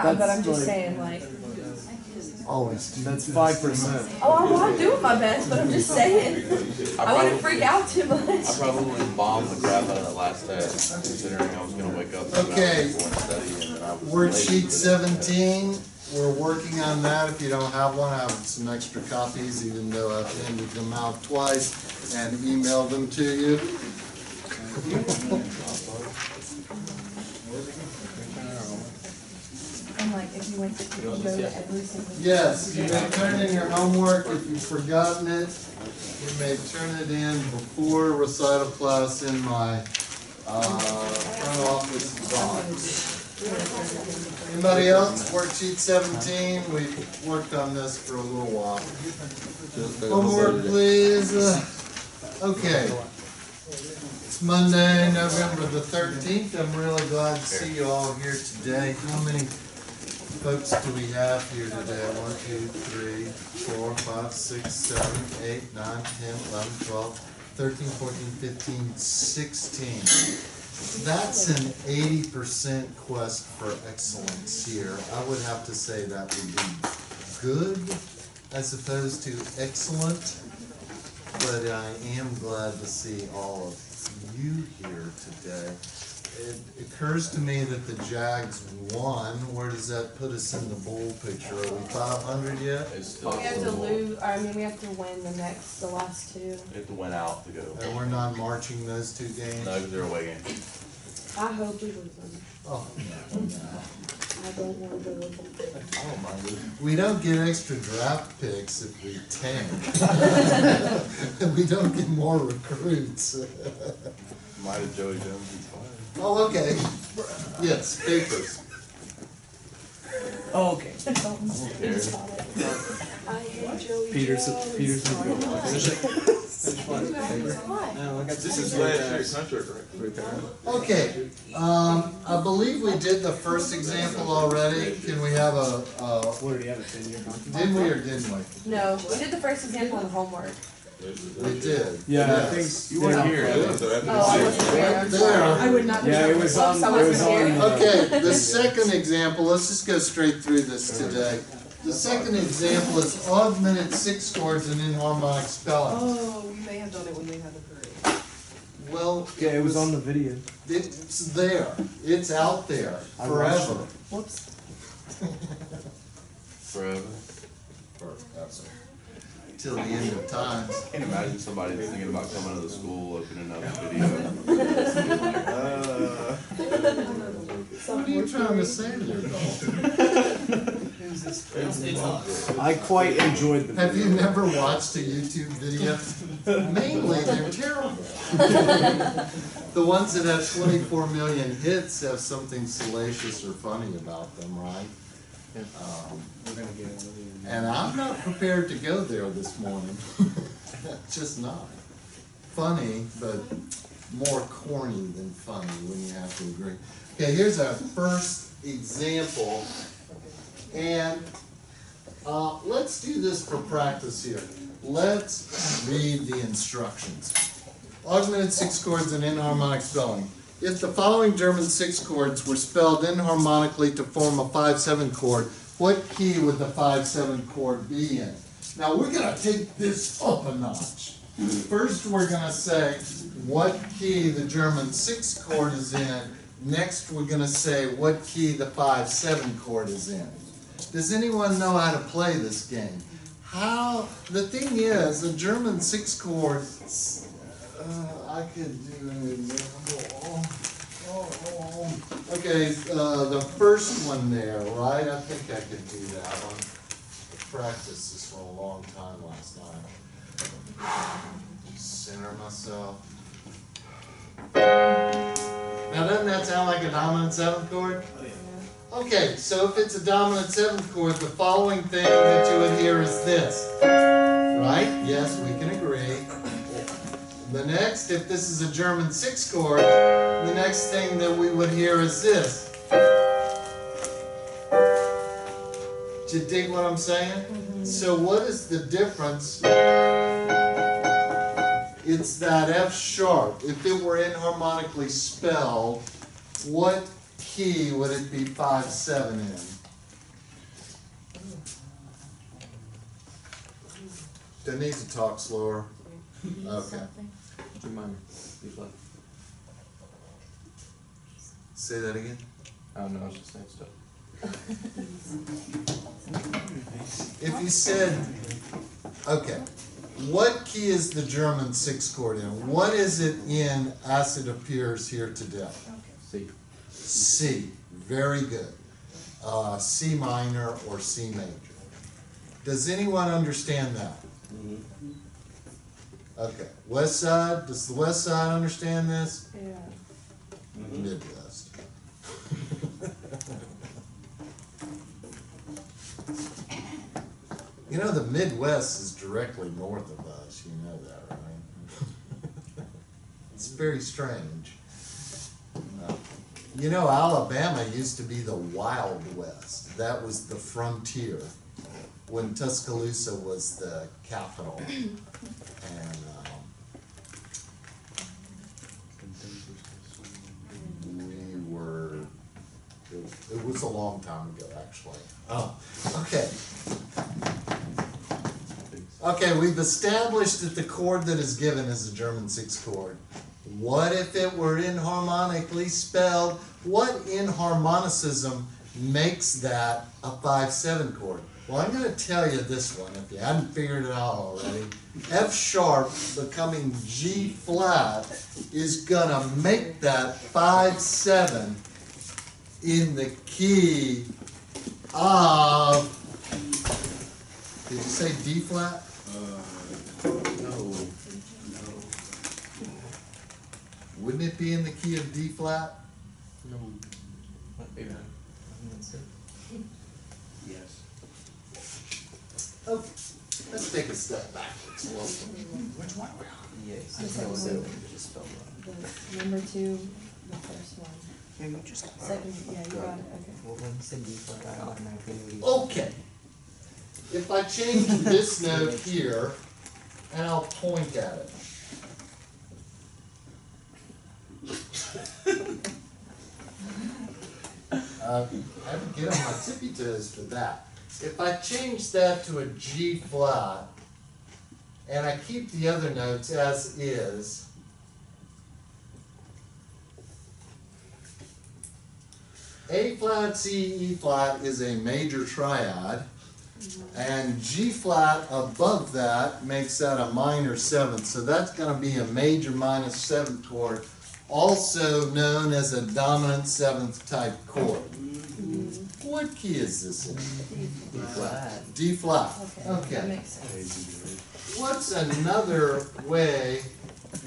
not, but I'm just saying, like. Always do. That's 5%. Oh, I'm doing my best, but I'm just saying. I wouldn't freak out too much. I probably bombed the crap out of that last test, considering I was going to wake up Okay. before and study, and then I was Worksheet late. 17, we're working on that. If you don't have one, I have some extra copies, even though I've handed them out twice and emailed them to you. And like, if you went to go to every single. Yes, you may turn in your homework if you've forgotten it. You may turn it in before recital class in my front office box. Anybody else? Worksheet 17. We've worked on this for a little while. Homework, please. Okay. It's Monday, November the 13th. I'm really glad to see you all here today. How many folks do we have here today? 1, 2, 3, 4, 5, 6, 7, 8, 9, 10, 11, 12, 13, 14, 15, 16. That's an 80% quest for excellence here. I would have to say that would be good as opposed to excellent, but I am glad to see all of you here today. It occurs to me that the Jags won. Where does that put us in the bowl picture? Are we 500 yet? It's still We have to lose, we have to win the last two. You have to win out to go. And we're not marching those two games? No, because they're away games. I hope we lose them. Oh, I don't want to lose them. I don't mind it. we don't get extra draft picks if we tank. We don't get more recruits. Might have Joey Jones be fine. Oh, okay. Yes, papers. Oh, okay. I don't care. I hate Joey Peterson. Jones. Peterson. This is last year's contract, right? Okay, I believe we did the first example already. Can we have a, What did he have, a 10-year contract? didn't we or didn't we? No, we did the first example on homework. We did. Yeah, I think You weren't here. Oh, I wasn't there. I'm sorry. There. I would not. Yeah, it was on. Oops, I It was wasn't here. on. Okay, the second example, let's just go straight through this today. The second example is augmented six chords and inharmonic spelling. Oh, we may have done it when we had the parade. Well, Yeah, it was on the video. it's there. It's out there I forever. Whoops. Forever. Forever. Till the end of time. I can't imagine somebody that's thinking about coming to the school, opening up a video. What are you trying to say there, Dalton? I quite enjoyed the Have you video. never watched a YouTube video? Mainly, they're terrible. The ones that have 24 million hits have something salacious or funny about them, right? We're gonna get it. And I'm not prepared to go there this morning. Just not. Funny, but more corny than funny when you have to agree. Okay, here's our first example. And let's do this for practice here. Let's read the instructions. Augmented six chords and inharmonic spelling. If the following German six chords were spelled inharmonically to form a 5/7 chord, what key would the 5/7 chord be in? Now we're going to take this up a notch. First we're going to say what key the German six chord is in. Next we're going to say what key the 5/7 chord is in. Does anyone know how to play this game? The thing is, a German six chord, I could do an example. Okay, the first one there, right? I think I could do that one. I practiced this for a long time last night. Just center myself. Now doesn't that sound like a dominant seventh chord? Okay, so if it's a dominant seventh chord, the following thing that you would hear is this. Right? Yes, we can agree. The next, if this is a German six chord, the next thing that we would hear is this. Do you dig what I'm saying? So what is the difference? It's that F sharp. If it were inharmonically spelled, what key would it be 5/7 in? Do I need to talk slower? Okay. G minor, B flat. Say that again. Oh no, I was just saying stuff. If you said, okay, what key is the German 6th chord in? What is it in as it appears here today? C. C. Very good. C minor or C major. Does anyone understand that? Okay. West side, does the west side understand this? Yeah. Midwest. You know, the Midwest is directly north of us. You know that, right? It's very strange. You know, Alabama used to be the Wild West. That was the frontier when Tuscaloosa was the capital. And we were, it was a long time ago, actually. Oh, okay. Okay, we've established that the chord that is given is a German 6th chord. What if it were inharmonically spelled? What inharmonicism makes that a 5/7 chord? Well, I'm going to tell you this one, if you hadn't figured it out already. F sharp becoming G flat is going to make that 5/7 in the key of, did you say D flat? No. Wouldn't it be in the key of D flat? No. What, baby? Yes. Okay, let's take a step backwards. Which one are we on? Yes. The second one. Just spelled wrong. The number 2, the first one. Yeah, you just got Second, yeah, you got it, okay. Well, when you said B flat, I automatically knew. Okay. If I change this note here, and I'll point at it. I have to get on my tippy toes for that. If I change that to a G flat, and I keep the other notes as is, A flat, C, E flat is a major triad, and G flat above that makes that a minor 7th, so that's going to be a major minus 7th chord, also known as a dominant 7th type chord. What key is this in? B flat. D flat. Okay, that makes sense. What's another way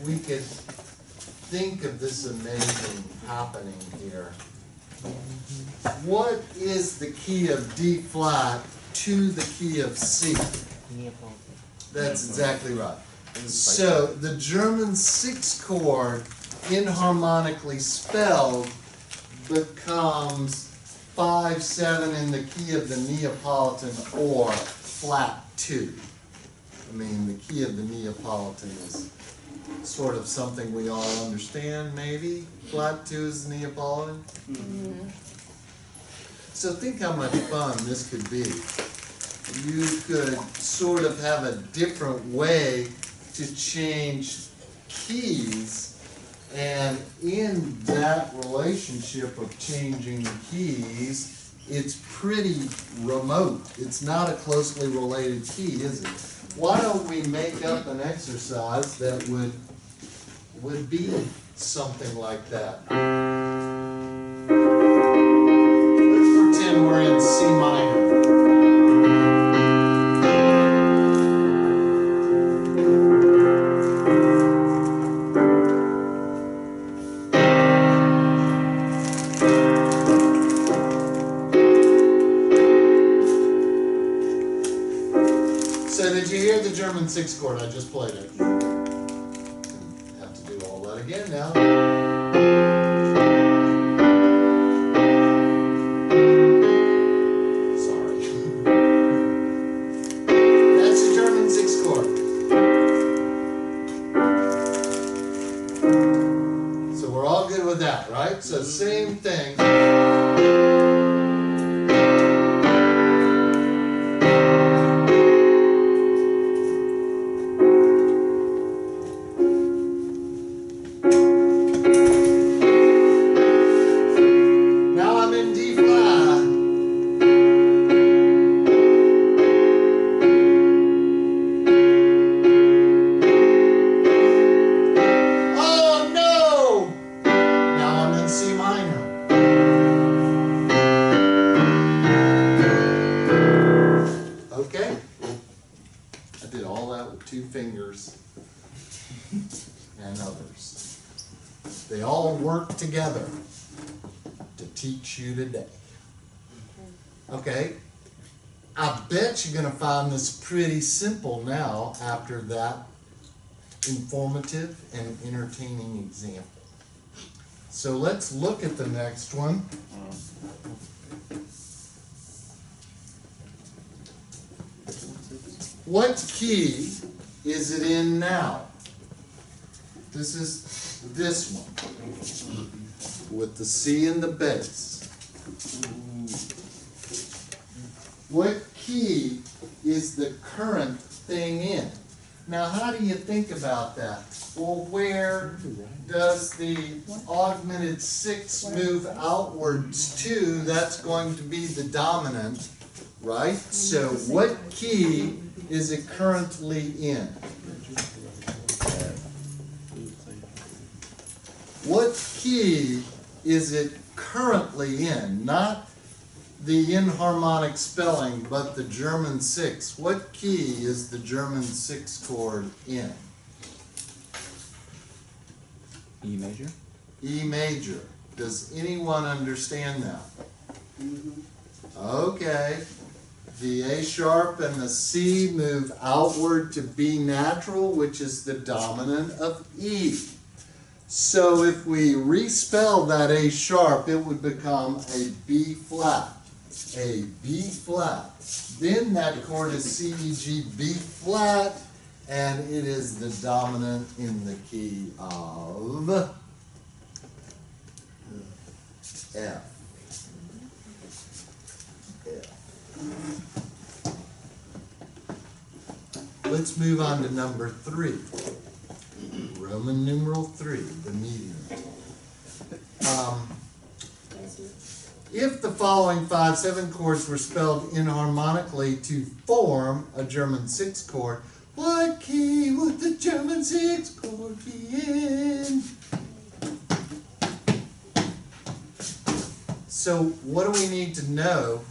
we could think of this amazing happening here? What is the key of D flat to the key of C? That's exactly right. So the German 6th chord, inharmonically spelled, becomes 5/7 in the key of the Neapolitan or flat 2. I mean, the key of the Neapolitan is sort of something we all understand, maybe. Flat 2 is Neapolitan. So think how much fun this could be. You could sort of have a different way to change keys, and in that relationship of changing the keys, it's pretty remote. It's not a closely related key, is it? Why don't we make up an exercise that would be something like that? Let's pretend we're in C minor. So did you hear the German 6th chord? I just played it. Have to do all that again now. Sorry. That's the German 6th chord. So we're all good with that, right? So same thing. They all work together to teach you today. Okay, I bet you're going to find this pretty simple now after that informative and entertaining example. So let's look at the next one. What key is it in now? This is this one with the C in the base. What key is the current thing in? Now, how do you think about that? Well, where does the augmented 6 move outwards to? That's going to be the dominant, right? So what key is it currently in? What key is it currently in? Not the inharmonic spelling, but the German 6. What key is the German 6 chord in? E major? E major. Does anyone understand that? Okay. The A sharp and the C move outward to B natural, which is the dominant of E. So if we respell that A sharp, it would become a B flat. A B flat. Then that chord is C, E, G, B flat, and it is the dominant in the key of F. Let's move on to number 3. Roman numeral 3, the median. If the following 5/7 chords were spelled inharmonically to form a German 6 chord, what key would the German 6 chord be in? So what do we need to know?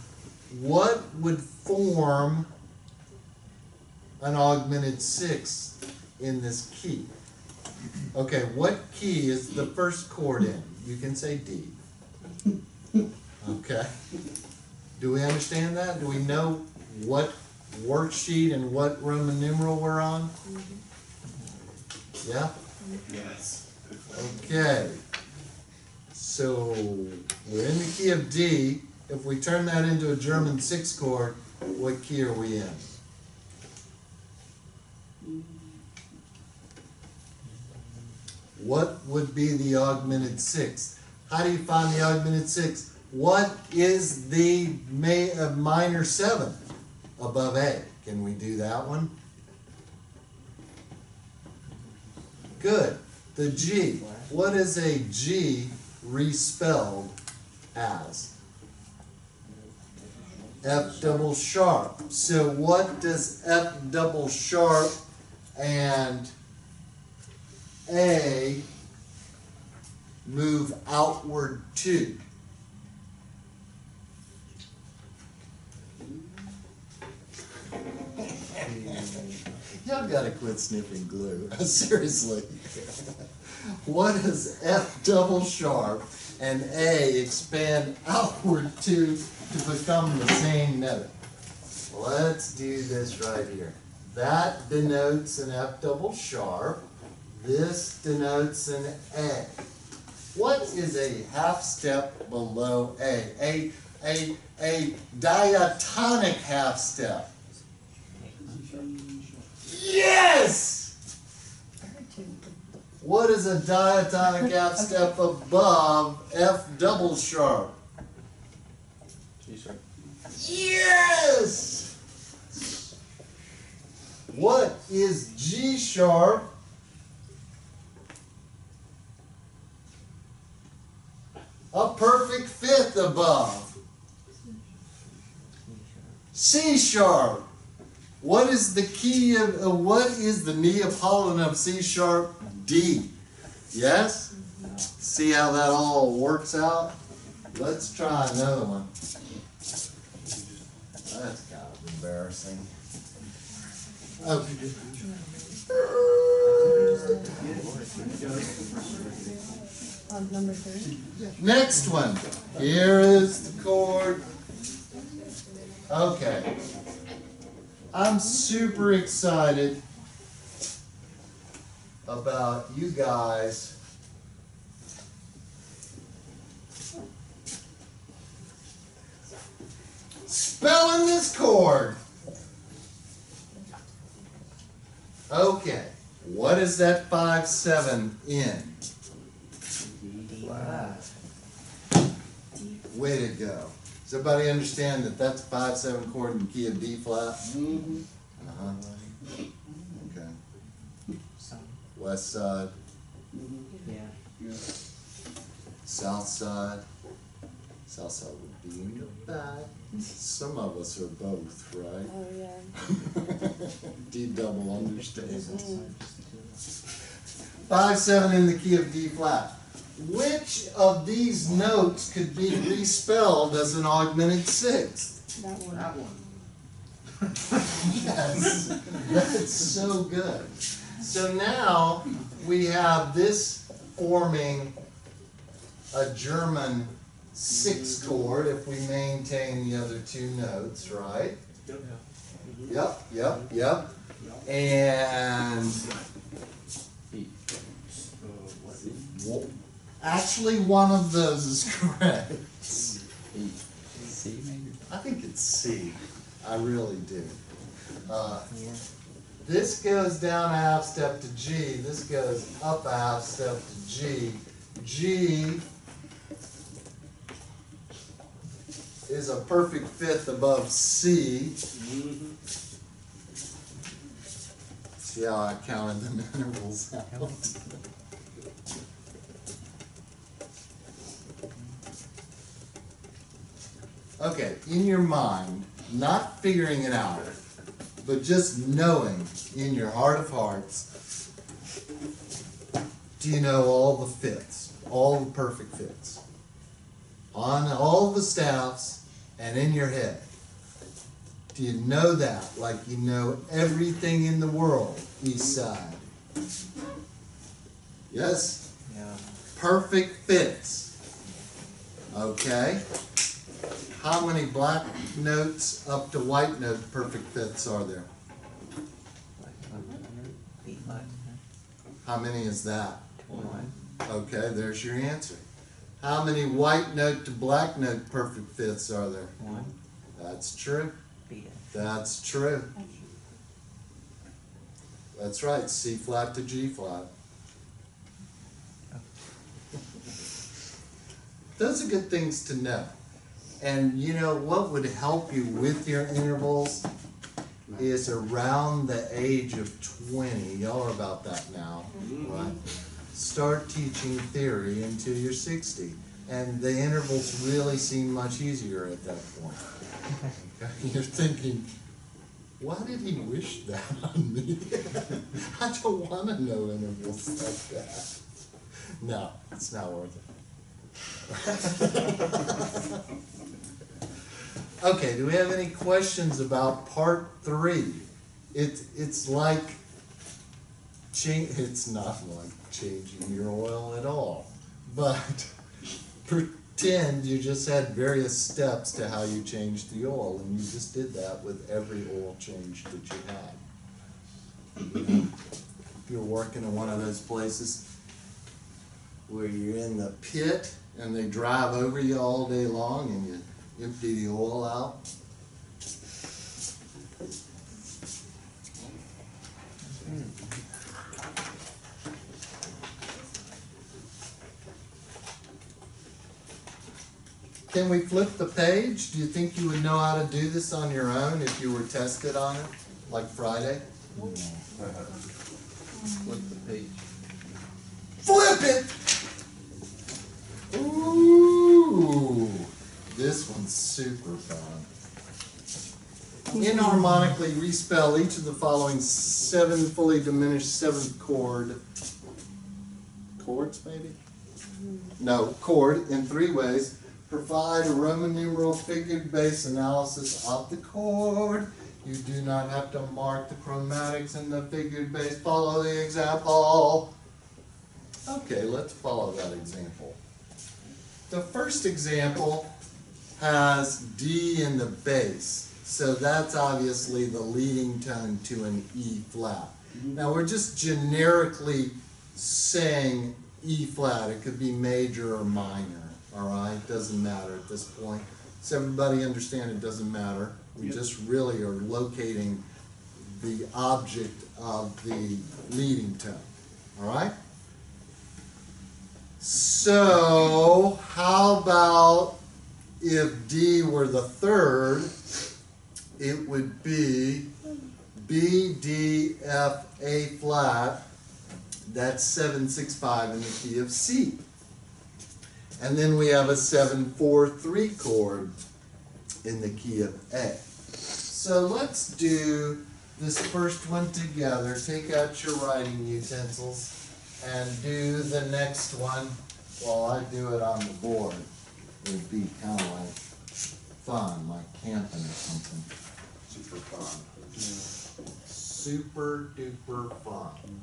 What would form an augmented 6 in this key? Okay, what key is the first chord in? You can say D. Okay. Do we understand that? Do we know what worksheet and what Roman numeral we're on? Yeah? Yes. Okay. So we're in the key of D. If we turn that into a German 6 chord, what key are we in? What would be the augmented 6? How do you find the augmented 6? What is the minor 7 above A? Can we do that one? Good. The G. What is a G respelled as? F double sharp. So what does F double sharp and A move outward to? Y'all gotta quit sniffing glue. Seriously. What does F double sharp and A expand outward to become the same note? Let's do this right here. That denotes an F double sharp. This denotes an A. What is a half step below A? A diatonic half step. Yes! What is a diatonic half step above F double sharp? G sharp. Yes! What is G sharp a perfect fifth above? C sharp. What is the key of, what is the Neapolitan of C sharp? D. Yes? See how that all works out? Let's try another one. That's kind of embarrassing. Okay. On number 3. Next one. Here is the chord. Okay. I'm super excited about you guys spelling this chord. Okay. What is that 5-7 in? Way to go. Does everybody understand that that's a 5-7 chord in the key of D flat? Mm-hmm. Uh-huh. Okay. West side. Yeah. South side. South side would be in the back. Some of us are both, right? Oh, yeah. D double understands. 5-7 in the key of D flat. Which of these notes could be respelled as an augmented sixth? That one. That one. Yes, that's so good. So now we have this forming a German 6 chord if we maintain the other 2 notes, right? Yep. And actually one of those is correct. C major. I think it's C. I really do. This goes down a half step to G. This goes up a half step to G. G is a perfect fifth above C. See how I counted them intervals out? Okay, in your mind, not figuring it out, but just knowing in your heart of hearts, do you know all the fifths, all the perfect fifths? On all the staffs and in your head. Do you know that like you know everything in the world, east side? Yes? Yeah. Perfect fifths. Okay. How many black notes up to white note perfect fifths are there? How many is that? 1. Okay, there's your answer. How many white note to black note perfect fifths are there? 1. That's true. B. That's true. That's right, C flat to G flat. Those are good things to know. And you know what would help you with your intervals is around the age of 20. Y'all are about that now, right? Start teaching theory until you're 60. And the intervals really seem much easier at that point. You're thinking, why did he wish that on me? I don't want to know intervals like that. No, it's not worth it. Okay, do we have any questions about part 3? It's like it's not like changing your oil at all, but pretend you just had various steps to how you changed the oil, and you just did that with every oil change that you had. You know, if you're working in one of those places where you're in the pit and they drive over you all day long and you empty the oil out. Can we flip the page? Do you think you would know how to do this on your own if you were tested on it, like Friday? Flip the page. Flip it! Ooh, this one's super fun. Inharmonically respell each of the following 7 fully diminished 7th chords maybe? No, chord in 3 ways. Provide a Roman numeral figured bass analysis of the chord. You do not have to mark the chromatics in the figured bass. Follow the example. Okay, let's follow that example. The first example has D in the bass, so that's obviously the leading tone to an E flat. Now we're just generically saying E flat. It could be major or minor, all right? Doesn't matter at this point. Does everybody understand it doesn't matter? We just really are locating the object of the leading tone, all right? So how about if D were the third, it would be B, D, F, A flat. That's 7-6-5 in the key of C. And then we have a 7-4-3 chord in the key of A. So let's do this first one together. Take out your writing utensils and do the next one while I do it on the board. It would be kind of like fun, like camping or something. Super fun. Super duper fun.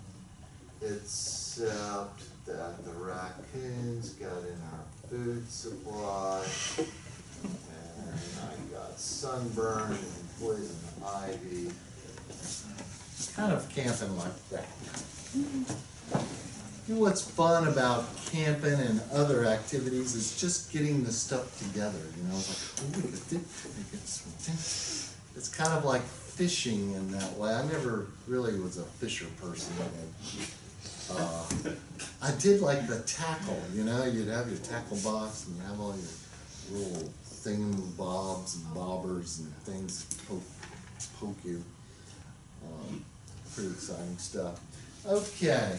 Except that the raccoons got in our food supply, and I got sunburn and poison ivy. Kind of camping like that. You know what's fun about camping and other activities is just getting the stuff together. You know, it's like, oh, we got this. It's kind of like fishing in that way. I never really was a fisher person. I did like the tackle, you know, you'd have your tackle box and you have all your little thingamabobs and bobbers and things that poke you. Pretty exciting stuff. Okay.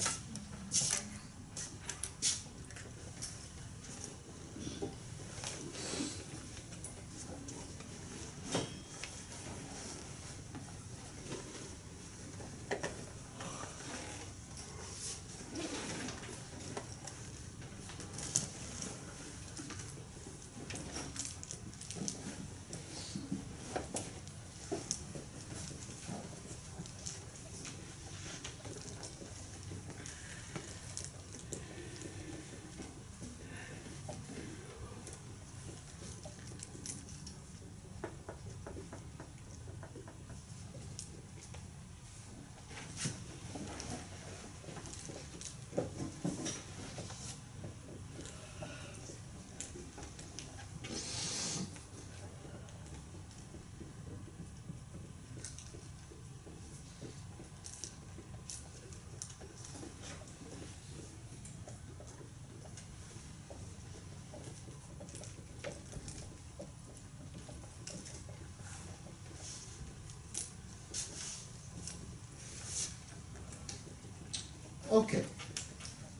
Okay,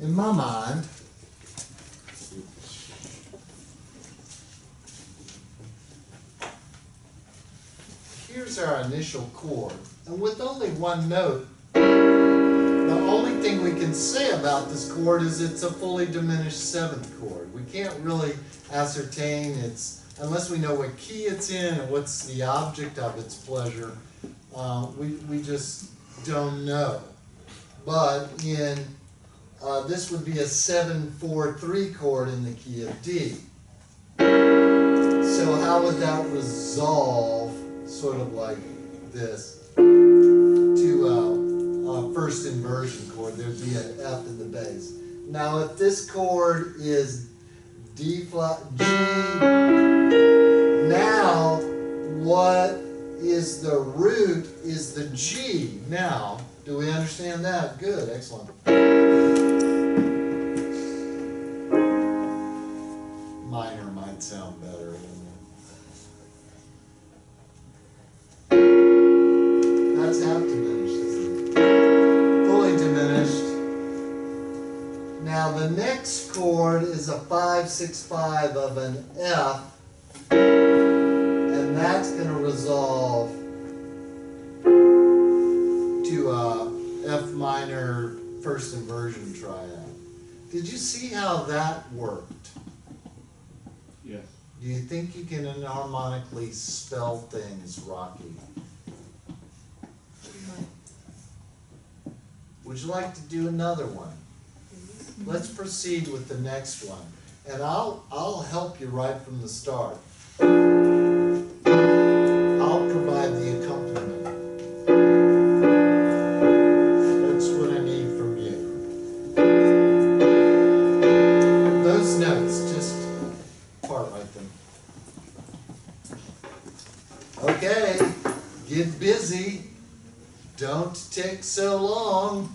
in my mind, here's our initial chord, and with only one note, the only thing we can say about this chord is it's a fully diminished seventh chord. We can't really ascertain its, unless we know what key it's in and what's the object of its pleasure, we just don't know. But in this would be a 7-4-3 chord in the key of D. So how would that resolve, sort of like this, to a first inversion chord? There'd be an F in the bass. Now if this chord is D flat, G, now what is the root is the G. Now, do we understand that? Good, excellent. Minor might sound better. That's half diminished, isn't it? Fully diminished. Now the next chord is a 5-6-5 of an F, and that's going to resolve to a F minor first inversion triad. Did you see how that worked? Yes. Do you think you can enharmonically spell things, Rocky? Would you like to do another one? Please. let's proceed with the next one. And I'll help you right from the start. I'll provide the accompaniment. That's what I need from you. Those notes, just part right them. Okay, get busy. Don't take so long.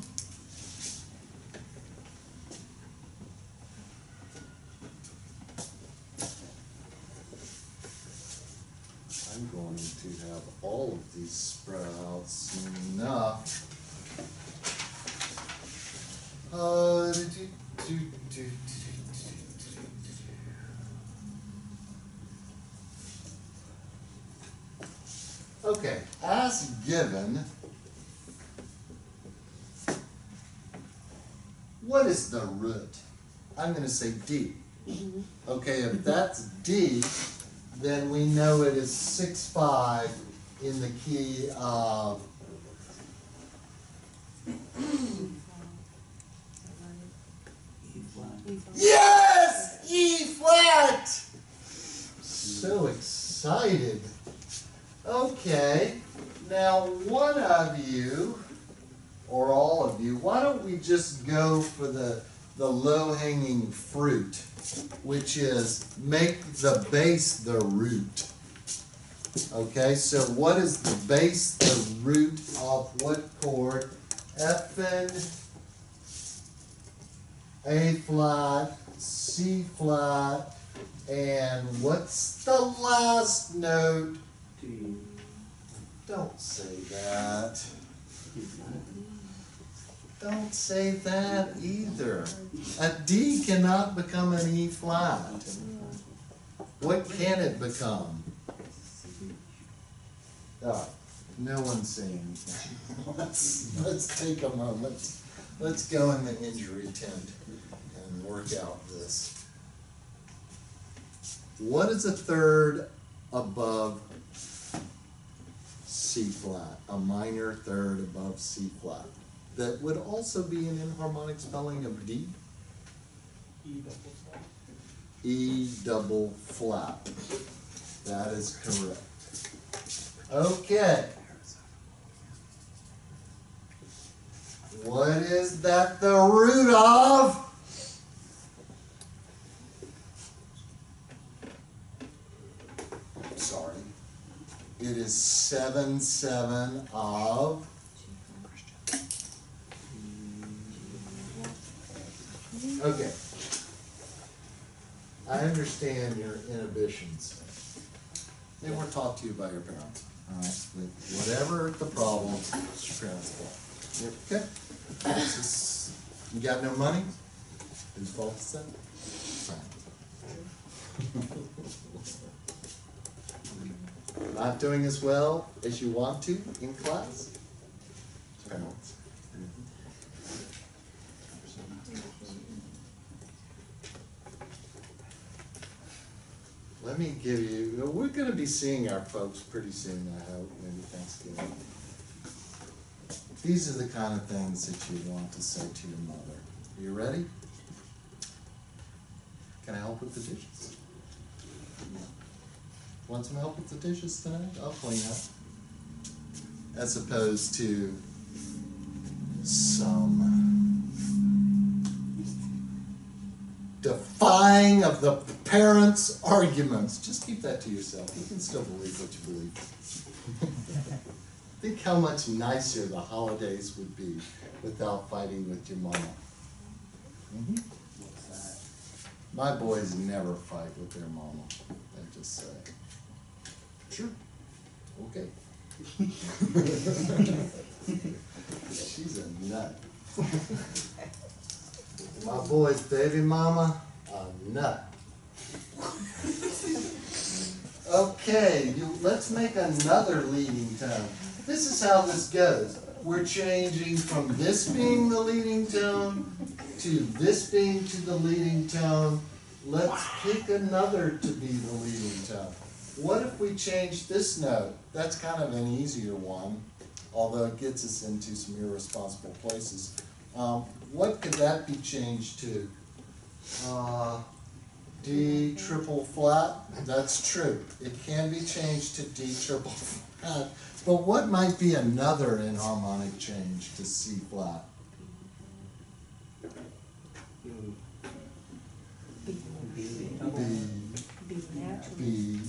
I'm going to have all of these spread out soon enough. Okay, as given, what is the root? I'm going to say D. Okay, if that's D, then we know it is 6/5 in the key of yes, E flat. So excited. Okay, now one of you, or all of you, why don't we just go for the low-hanging fruit, which is make the bass the root. Okay, so what is the bass, the root of what chord? F and A flat, C flat, and what's the last note? D. Don't say that. Don't say that either. A D cannot become an E flat. What can it become? No one's saying anything. Let's take a moment. Let's go in the injury tent and work out this. What is a third above C flat? A minor third above C flat. That would also be an inharmonic spelling of D. E double flat. That is correct. Okay. What is that the root of? Sorry. It is 7/7 of okay. I understand your inhibitions. They weren't taught to you by your parents. All right. Whatever the problem, it's your parents' fault. Okay. You got no money? Whose fault is that? Fine. Not doing as well as you want to in class? Parents. Let me give you, we're going to be seeing our folks pretty soon, I hope, maybe Thanksgiving. These are the kind of things that you want to say to your mother. Are you ready? Can I help with the dishes? Want some help with the dishes tonight? I'll clean up. As opposed to some defying of the parents' arguments. Just keep that to yourself. You can still believe what you believe. Think how much nicer the holidays would be without fighting with your mama. What's that? My boys never fight with their mama. They just say, sure, okay. She's a nut. My boy's baby mama, a nut. Okay, let's make another leading tone. This is how this goes. We're changing from this being the leading tone to this being to the leading tone. Let's pick another to be the leading tone. What if we change this note? That's kind of an easier one, although it gets us into some irresponsible places. What could that be changed to? D triple flat, that's true. It can be changed to D triple flat. But what might be another enharmonic change to C flat? B.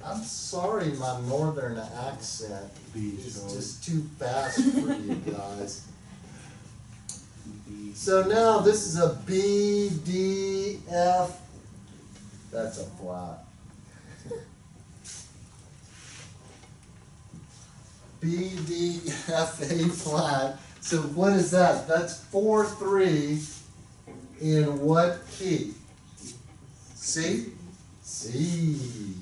I'm sorry, my northern accent is just too fast for you guys. So now this is a B, D, F. That's a flat. B, D, F, A flat. So what is that? That's 4-3 in what key? C? C.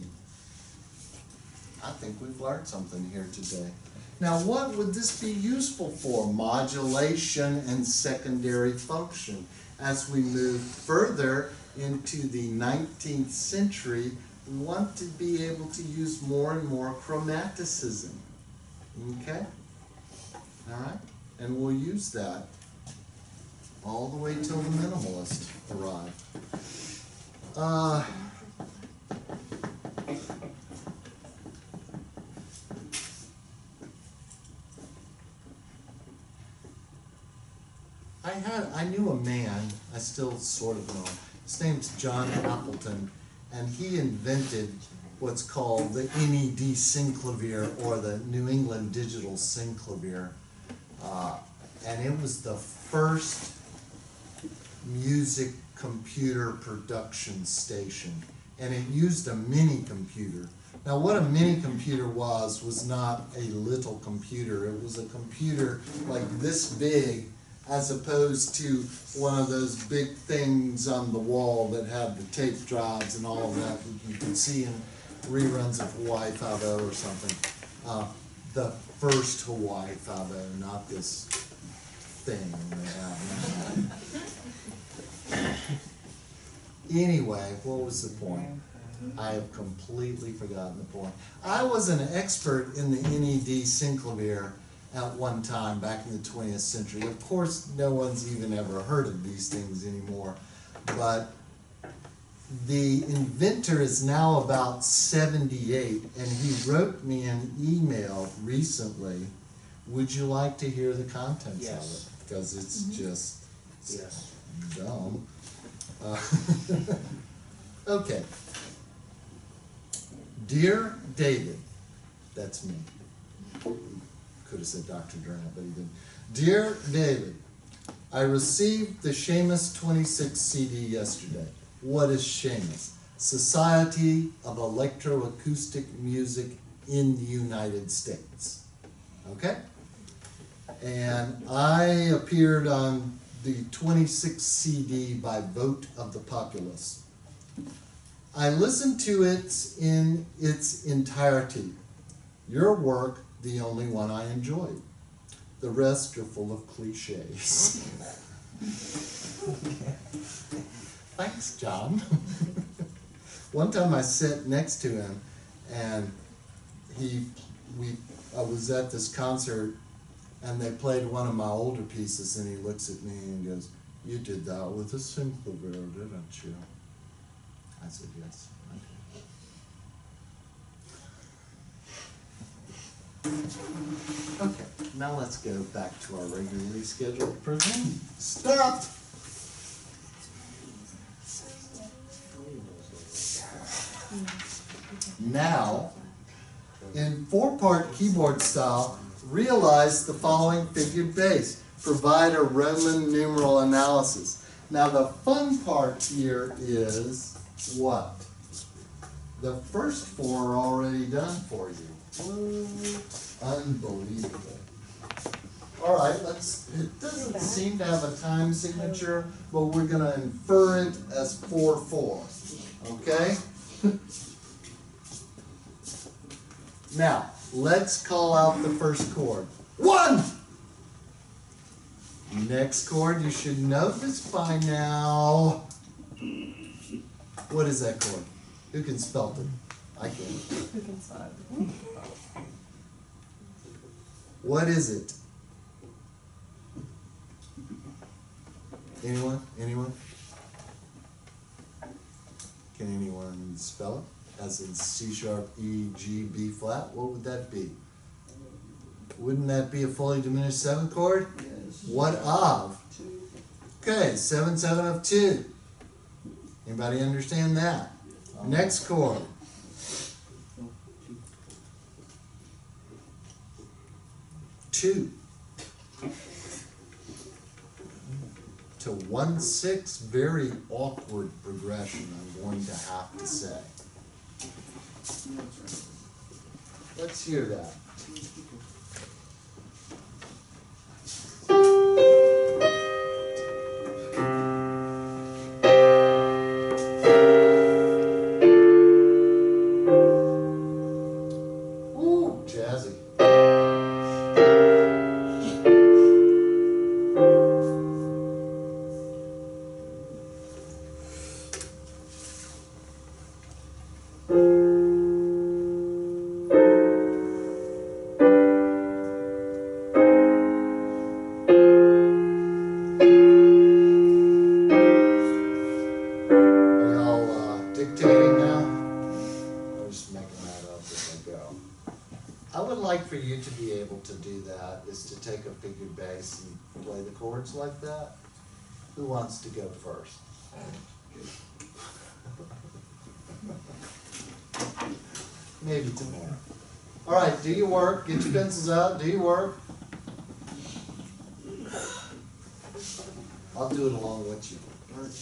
I think we've learned something here today. Now, what would this be useful for? Modulation and secondary function. As we move further into the 19th century, we want to be able to use more and more chromaticism. Okay? All right? And we'll use that all the way till the minimalists arrive. I knew a man, I still sort of know him. His name's John Appleton, and he invented what's called the NED synclavier, or the New England Digital Synclavier. And it was the first music computer production station, and it used a mini computer. Now, what a mini computer was not a little computer. It was a computer like this big, as opposed to one of those big things on the wall that had the tape drives and all of that you can see in reruns of Hawaii Five-0 or something. The first Hawaii Five-0, not this thing they have. Anyway, what was the point? I have completely forgotten the point. I was an expert in the NED synclavier at one time back in the 20th century. Of course, no one's even ever heard of these things anymore, but the inventor is now about 78, and he wrote me an email recently. Would you like to hear the contents of it? Because it's just dumb. Okay. Dear David, that's me. Could have said Dr. Durant, but he didn't. Dear David, I received the Seamus 26 CD yesterday. What is Seamus? Society of Electroacoustic Music in the United States. Okay? And I appeared on the 26 CD by vote of the populace. I listened to it in its entirety. Your work, the only one I enjoyed. The rest are full of cliches. Thanks, John. One time I sat next to him, and I was at this concert, and they played one of my older pieces, and he looks at me and goes, "You did that with a synclavier, didn't you?" I said, "Yes, I did." Okay, now let's go back to our regularly scheduled program. Stop! Now, in 4-part keyboard style, realize the following figured bass. Provide a Roman numeral analysis. Now, the fun part here is what? The first 4 are already done for you. Unbelievable. All right, it doesn't seem to have a time signature, but we're going to infer it as 4-4. Okay? Now, let's call out the first chord. 1! Next chord, you should know this by now. What is that chord? Who can spell it? I can't. Who can spell it? What is it? Anyone? Anyone? Can anyone spell it? As in C sharp, E, G, B flat? What would that be? Wouldn't that be a fully diminished seventh chord? What of? Okay, 7/7 of 2. Anybody understand that? Next chord. Two to 1/6, very awkward progression, I'm going to have to say. Let's hear that. Ooh, jazzy. Are y'all dictating now? I'm just making that up as I go. I would like for you to be able to do that, is to take a figured bass and play the chords like that. Who wants to go first? Maybe tomorrow. All right, do your work. Get your pencils out. Do your work. I'll do it along with you. All right.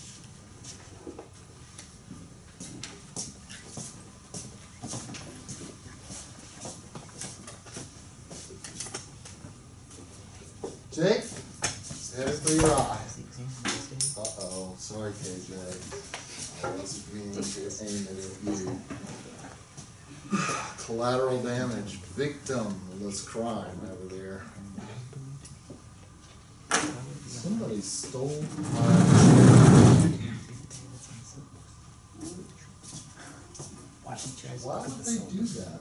Jake, stand up for your eye. Uh-oh, sorry KJ. I wasn't meaning to aim it at you. Collateral damage, victim of this crime over there. Somebody stole my... Why would they do that?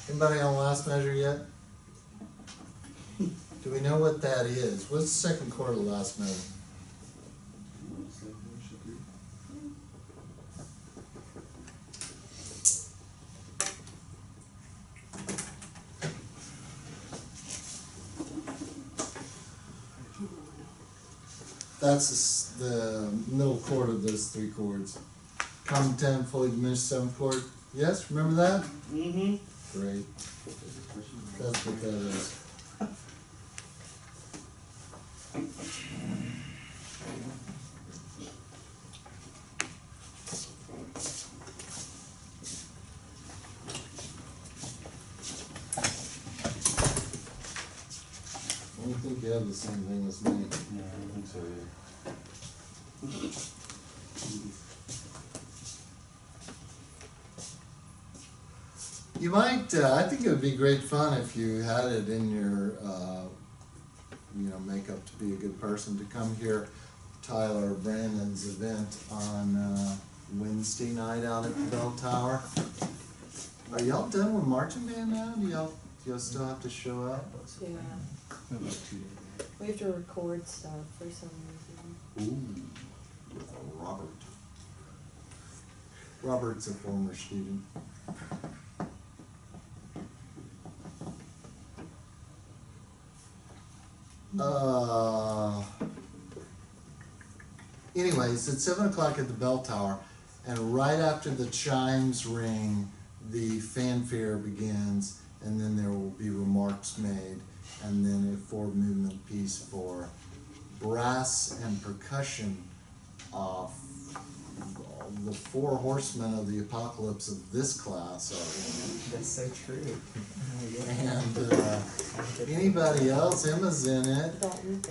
Anybody on last measure yet? Do we know what that is? What's the second chord of the last measure? That's the middle chord of those three chords. Common 10, fully diminished 7th chord. Yes, remember that? Mm-hmm. Great. That's what that is. I don't think you have the same thing as me. Yeah, I don't think so either. You might, I think it would be great fun if you had it in your, makeup to be a good person to come hear Tyler or Brandon's event on Wednesday night out at the Bell Tower. Are y'all done with marching band now? Do y'all still have to show up? Yeah. We have to record stuff for some reason. Ooh, with Robert. Robert's a former student. Anyways, it's 7 o'clock at the Bell Tower, and right after the chimes ring, the fanfare begins, and then there will be remarks made, and then a forward movement piece for brass and percussion of the four horsemen of the apocalypse of this class are. That's so true. And anybody else? Emma's in it. Dalton.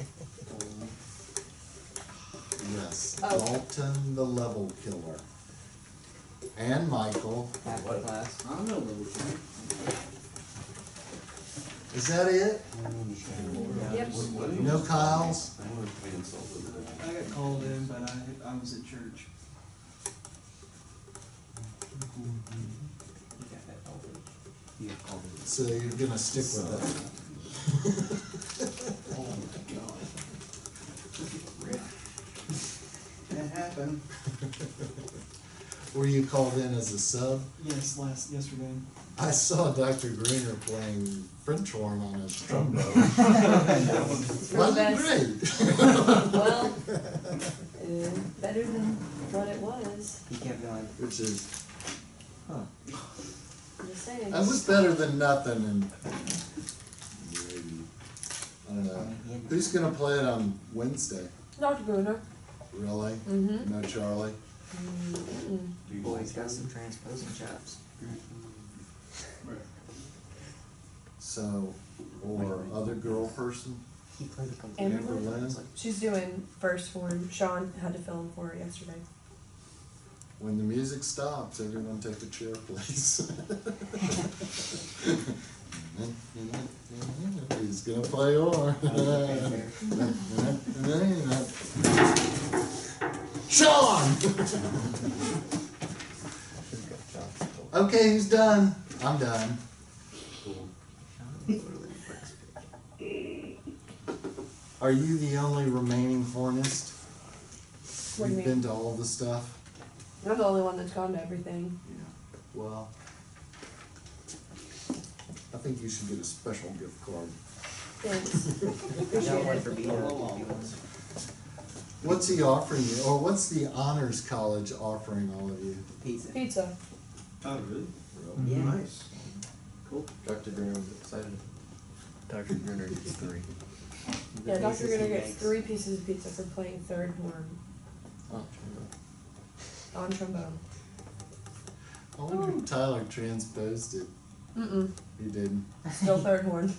Yes, Oh. Dalton the level killer. And Michael. Half the class. I don't know level two. Is that it? Yep. No Kyles? I wanted to be insulted. I got called in, but I was at church. You got called in. So you're gonna stick with Oh my god. It happened. that? Were you called in as a sub? Yes, yesterday. I saw Dr. Greener playing French horn on his trombone. It's real Wasn't best. great. Well, better than what it was. He kept going. Which is, Huh. I'm just saying. that was better than nothing and maybe, I don't know. Who's gonna play it on Wednesday? Dr. Bruner. Really? Mm-hmm. No Charlie? Mm-mm. Boy's got some transposing chops. So, or other girl person? He played a couple. Amber Amber Lynn? Lynn? She's doing first form. Sean had to film for her yesterday. When the music stops, everyone take a chair, please. He's gonna play on. Sean! Okay, who's done? I'm done. Are you the only remaining hornist? What do you You've mean? been to all the stuff? I'm the only one that's gone to everything. Yeah. Well, I think you should get a special gift card. Thanks. I Appreciate got one it. for Vito if you want. What's he offering you, or what's the Honors College offering all of you? Pizza. Pizza. Oh, really? Yeah. Nice. Cool. Dr. Greener was excited. Dr. Greener gets 3. The Yeah, Dr. pieces Gunner he gets makes. 3 pieces of pizza for playing third horn on trombone. I wonder if Tyler transposed it. Mm-mm. He didn't. Still third horn.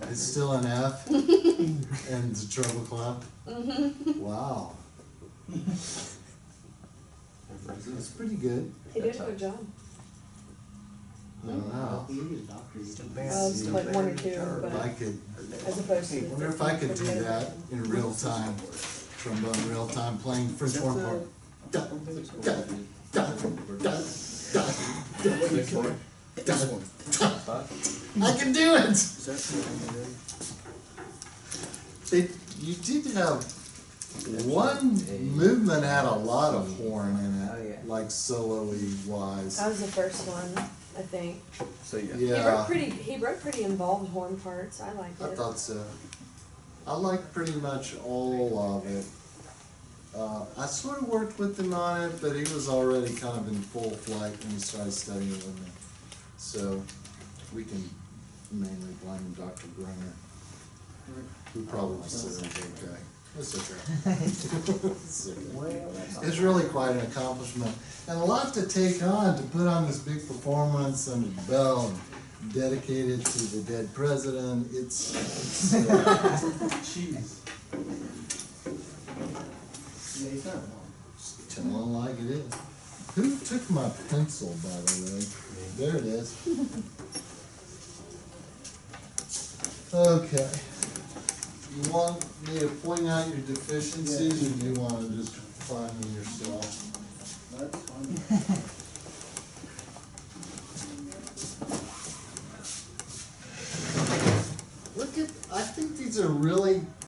It's still an F and it's a treble clef. Mm-hmm. Wow. That's pretty good. He did a good job. I don't know. You need a doctor. Still It's better. like 1 or 2, If but I could, as opposed to. I wonder if I could do that in real time. Trombone real time, playing French horn part. Da, da, da, da, da, da, da. I can do it! You did have one movement had a lot of horn in Oh, yeah. it, like solo-y wise. That was the first one, I think. So yeah. Yeah, He wrote pretty involved horn parts. I liked I it. thought so. I liked pretty much all of it. I sort of worked with him on it, but he was already kind of in full flight when he started studying with me. So we can mainly blame Dr. Brunner, who probably just said it was okay. It's okay. It's okay. Well, that's It's really quite an accomplishment and a lot to take on to put on this big performance under the bell and dedicated to the dead president. It's Cheese. Yeah, he's not wrong. telling like it is. Who took my pencil, by the way? There it is. Okay. You want me to point out your deficiencies, or do you want to just find them yourself? That's fine. Look at, I think these are really